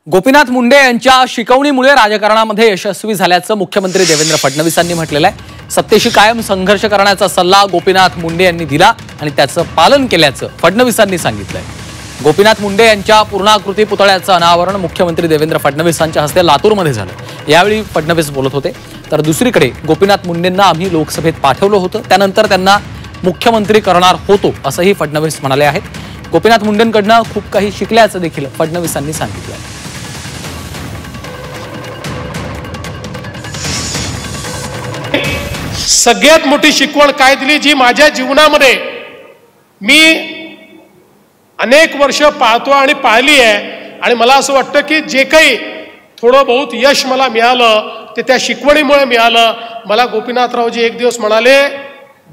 गोपीनाथ मुंडे यांच्या शिकवणीमुळे राजकारणामध्ये यशस्वी झाल्याचं मुख्यमंत्री देवेंद्र फडणवीसांनी म्हटलेलं आहे। सत्तेशी कायम संघर्ष करण्याचा सल्ला गोपीनाथ मुंडे यांनी दिला आणि त्याचं पालन केल्याचं फडणवीसांनी सांगितलंय। गोपीनाथ मुंडे यांच्या पूर्णाकृती पुतळ्याचं अनावरण मुख्यमंत्री देवेंद्र फडणवीसांच्या हस्ते लातूरमध्ये झालं। यावेळी फडणवीस बोलत होते। तर दुसरीकडे गोपीनाथ मुंडेंना आम्ही लोकसभेत पाठवलं होतं, त्यानंतर त्यांना मुख्यमंत्री करणार होतो असंही फडणवीस म्हणाले आहेत। गोपीनाथ मुंडेंकडनं खूप काही शिकल्याचं देखील फडणवीसांनी सांगितलं। सगळ्यात मोठी शिकवण काय दिली जी माझ्या जीवनामध्ये मी अनेक वर्ष पाळतो आणि पाळली आहे। आणि मला असं वाटतं की जे काही थोडं बहुत यश मला मिळालं ते त्या शिकवणीमुळे मिळालं। मला गोपीनाथरावजी एक दिवस म्हणाले,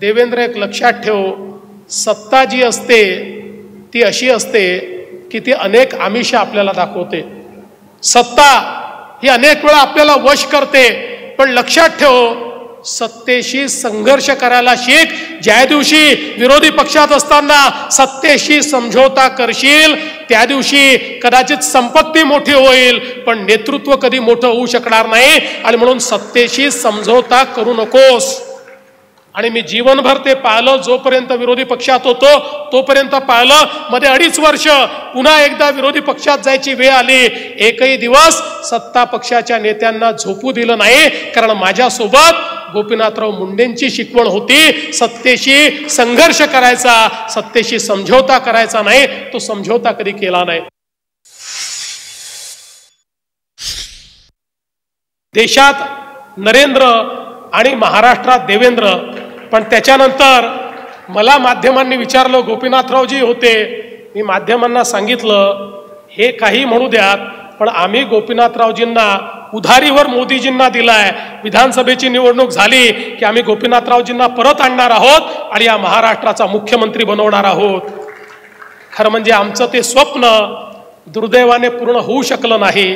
देवेंद्र एक लक्षात ठेव, सत्ता जी असते ती अशी असते की ती अनेक आमिष आपल्याला दाखवते। सत्ता ही अनेक वेळा आपल्याला वश करते, पण लक्षात ठेव सत्तेशी संघर्ष करायला शिक। ज्या दिवशी विरोधी पक्षात असताना सत्तेशी समझोता करशील त्या दिवशी कदाचित संपत्ती मोठी होईल पण नेतृत्व कधी मोठं होऊ शकणार नाही। आणि म्हणून सत्तेशी समझोता करू नकोस। आणि मी जीवनभर ते पाळलं, जोपर्यंत विरोधी पक्षात होतो तोपर्यंत पाळलं। मध्ये 2.5 वर्ष पुन्हा एकदा विरोधी पक्षात जायची वेळ आली, एकही दिवस सत्ता पक्षाच्या नेत्यांना झोपू दिलं नाही, कारण माझ्यासोबत गोपीनाथराव मुंडेंची शिकवण होती, सत्तेशी संघर्ष करायचा, सत्तेशी समझोता करायचा नाही। तो समझोता कधी केला नाही। देशात नरेंद्र आणि महाराष्ट्रात देवेंद्र, पण त्याच्यानंतर मला माध्यमांनी विचारलं, गोपीनाथरावजी होते, मी माध्यमांना सांगितलं हे काही म्हणू द्यात पण आम्ही गोपीनाथरावजींना उधारीवर मोदीजींना दिलाय। विधानसभेची निवडणूक झाली की आम्ही गोपीनाथरावजींना परत आणणार आहोत आणि या महाराष्ट्राचा मुख्यमंत्री बनवणार आहोत। खरं म्हणजे आमचं ते स्वप्न दुर्दैवाने पूर्ण होऊ शकलं नाही।